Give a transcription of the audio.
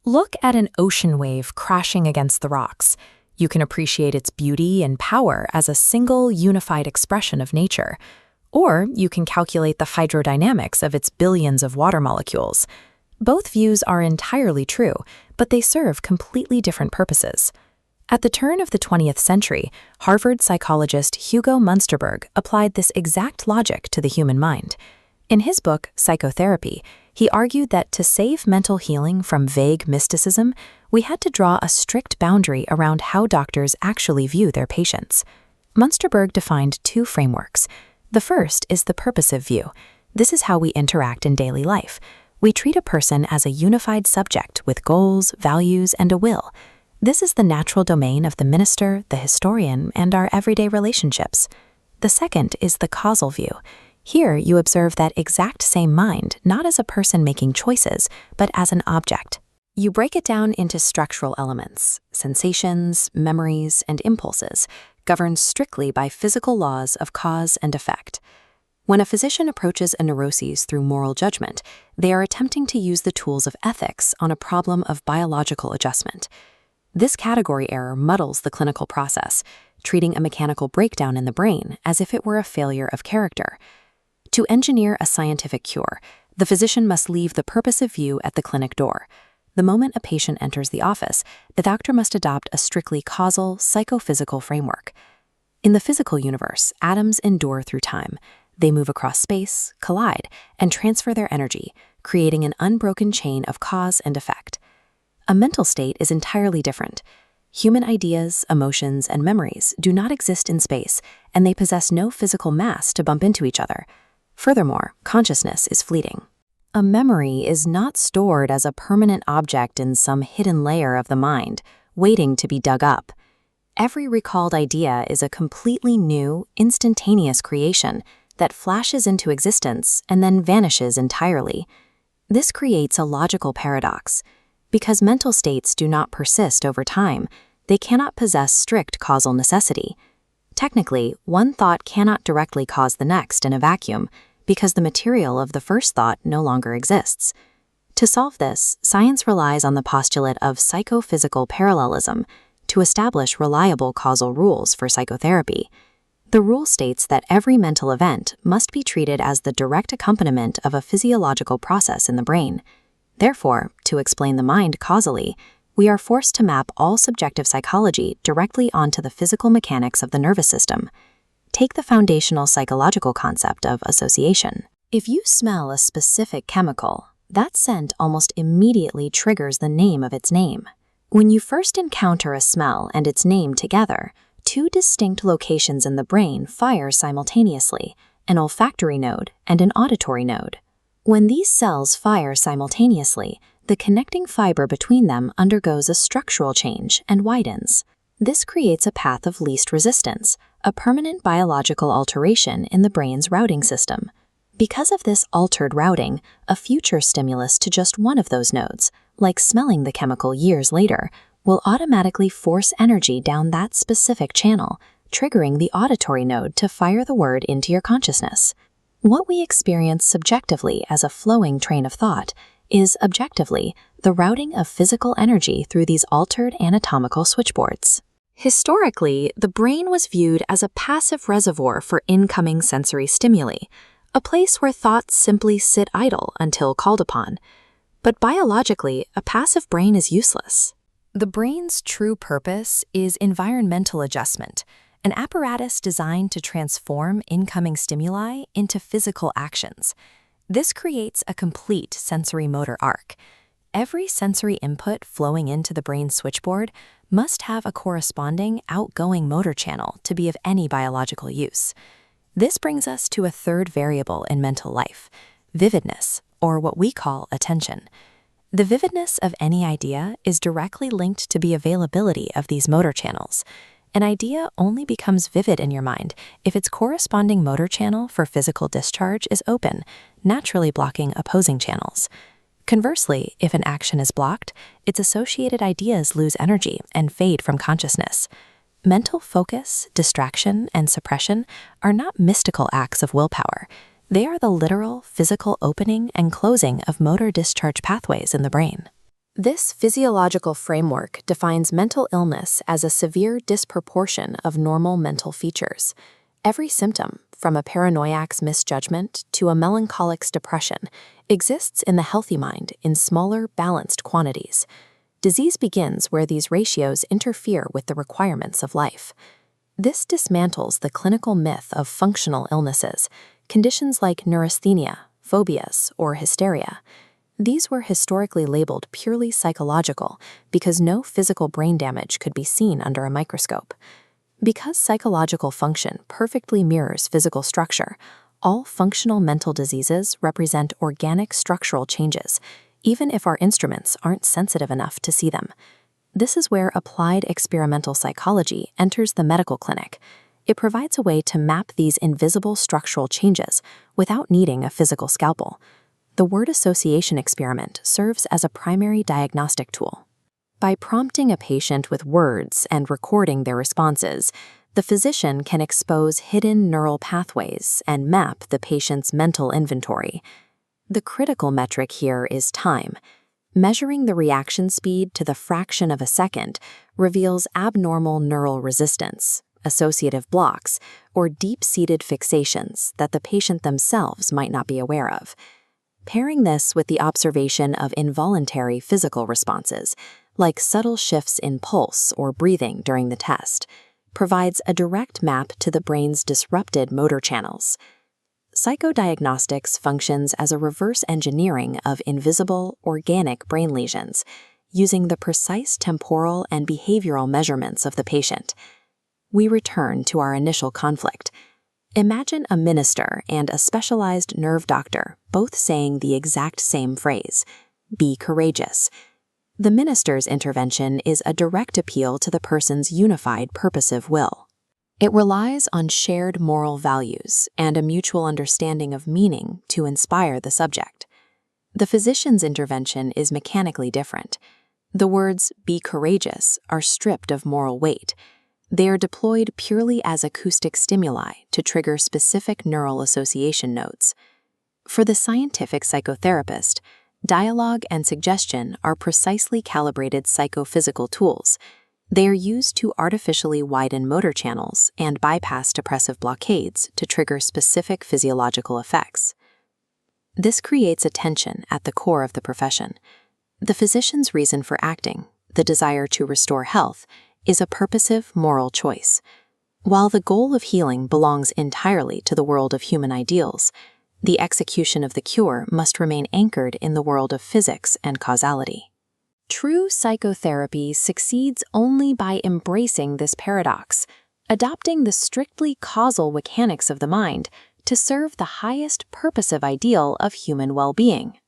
Look at an ocean wave crashing against the rocks. You can appreciate its beauty and power as a single, unified expression of nature. Or you can calculate the hydrodynamics of its billions of water molecules. Both views are entirely true, but they serve completely different purposes. At the turn of the 20th century, Harvard psychologist Hugo Munsterberg applied this exact logic to the human mind. In his book, Psychotherapy, he argued that to save mental healing from vague mysticism, we had to draw a strict boundary around how doctors actually view their patients. Munsterberg defined two frameworks. The first is the purposive view. This is how we interact in daily life. We treat a person as a unified subject with goals, values, and a will. This is the natural domain of the minister, the historian, and our everyday relationships. The second is the causal view. Here, you observe that exact same mind, not as a person making choices, but as an object. You break it down into structural elements, sensations, memories, and impulses, governed strictly by physical laws of cause and effect. When a physician approaches a neuroses through moral judgment, they are attempting to use the tools of ethics on a problem of biological adjustment. This category error muddles the clinical process, treating a mechanical breakdown in the brain as if it were a failure of character. To engineer a scientific cure, the physician must leave the purposive view at the clinic door. The moment a patient enters the office, the doctor must adopt a strictly causal, psychophysical framework. In the physical universe, atoms endure through time. They move across space, collide, and transfer their energy, creating an unbroken chain of cause and effect. A mental state is entirely different. Human ideas, emotions, and memories do not exist in space, and they possess no physical mass to bump into each other. Furthermore, consciousness is fleeting. A memory is not stored as a permanent object in some hidden layer of the mind, waiting to be dug up. Every recalled idea is a completely new, instantaneous creation that flashes into existence and then vanishes entirely. This creates a logical paradox. Because mental states do not persist over time, they cannot possess strict causal necessity. Technically, one thought cannot directly cause the next in a vacuum, because the material of the first thought no longer exists. To solve this, science relies on the postulate of psychophysical parallelism to establish reliable causal rules for psychotherapy. The rule states that every mental event must be treated as the direct accompaniment of a physiological process in the brain. Therefore, to explain the mind causally, we are forced to map all subjective psychology directly onto the physical mechanics of the nervous system. Take the foundational psychological concept of association. If you smell a specific chemical, that scent almost immediately triggers the name of its name. When you first encounter a smell and its name together, two distinct locations in the brain fire simultaneously, an olfactory node and an auditory node. When these cells fire simultaneously, the connecting fiber between them undergoes a structural change and widens. This creates a path of least resistance, a permanent biological alteration in the brain's routing system. Because of this altered routing, a future stimulus to just one of those nodes, like smelling the chemical years later, will automatically force energy down that specific channel, triggering the auditory node to fire the word into your consciousness. What we experience subjectively as a flowing train of thought is, objectively, the routing of physical energy through these altered anatomical switchboards. Historically, the brain was viewed as a passive reservoir for incoming sensory stimuli, a place where thoughts simply sit idle until called upon. But biologically, a passive brain is useless. The brain's true purpose is environmental adjustment, an apparatus designed to transform incoming stimuli into physical actions. This creates a complete sensory motor arc. Every sensory input flowing into the brain's switchboard must have a corresponding outgoing motor channel to be of any biological use. This brings us to a third variable in mental life, vividness, or what we call attention. The vividness of any idea is directly linked to the availability of these motor channels. An idea only becomes vivid in your mind if its corresponding motor channel for physical discharge is open, naturally blocking opposing channels. Conversely, if an action is blocked, its associated ideas lose energy and fade from consciousness. Mental focus, distraction, and suppression are not mystical acts of willpower. They are the literal, physical opening and closing of motor discharge pathways in the brain. This physiological framework defines mental illness as a severe disproportion of normal mental features. Every symptom, from a paranoiac's misjudgment to a melancholic's depression, exists in the healthy mind in smaller, balanced quantities. Disease begins where these ratios interfere with the requirements of life. This dismantles the clinical myth of functional illnesses, conditions like neurasthenia, phobias, or hysteria. These were historically labeled purely psychological because no physical brain damage could be seen under a microscope. Because psychological function perfectly mirrors physical structure, all functional mental diseases represent organic structural changes, even if our instruments aren't sensitive enough to see them. This is where applied experimental psychology enters the medical clinic. It provides a way to map these invisible structural changes without needing a physical scalpel. The word association experiment serves as a primary diagnostic tool. By prompting a patient with words and recording their responses, the physician can expose hidden neural pathways and map the patient's mental inventory. The critical metric here is time. Measuring the reaction speed to the fraction of a second reveals abnormal neural resistance, associative blocks, or deep-seated fixations that the patient themselves might not be aware of. Pairing this with the observation of involuntary physical responses, like subtle shifts in pulse or breathing during the test, provides a direct map to the brain's disrupted motor channels. Psychodiagnostics functions as a reverse engineering of invisible, organic brain lesions, using the precise temporal and behavioral measurements of the patient. We return to our initial conflict. Imagine a minister and a specialized nerve doctor both saying the exact same phrase, "Be courageous." The minister's intervention is a direct appeal to the person's unified purposive will. It relies on shared moral values and a mutual understanding of meaning to inspire the subject. The physician's intervention is mechanically different. The words "be courageous" are stripped of moral weight. They are deployed purely as acoustic stimuli to trigger specific neural association nodes. For the scientific psychotherapist, dialogue and suggestion are precisely calibrated psychophysical tools. They are used to artificially widen motor channels and bypass depressive blockades to trigger specific physiological effects. This creates a tension at the core of the profession. The physician's reason for acting, the desire to restore health, is a purposive moral choice. While the goal of healing belongs entirely to the world of human ideals, the execution of the cure must remain anchored in the world of physics and causality. True psychotherapy succeeds only by embracing this paradox, adopting the strictly causal mechanics of the mind to serve the highest purposive ideal of human well-being.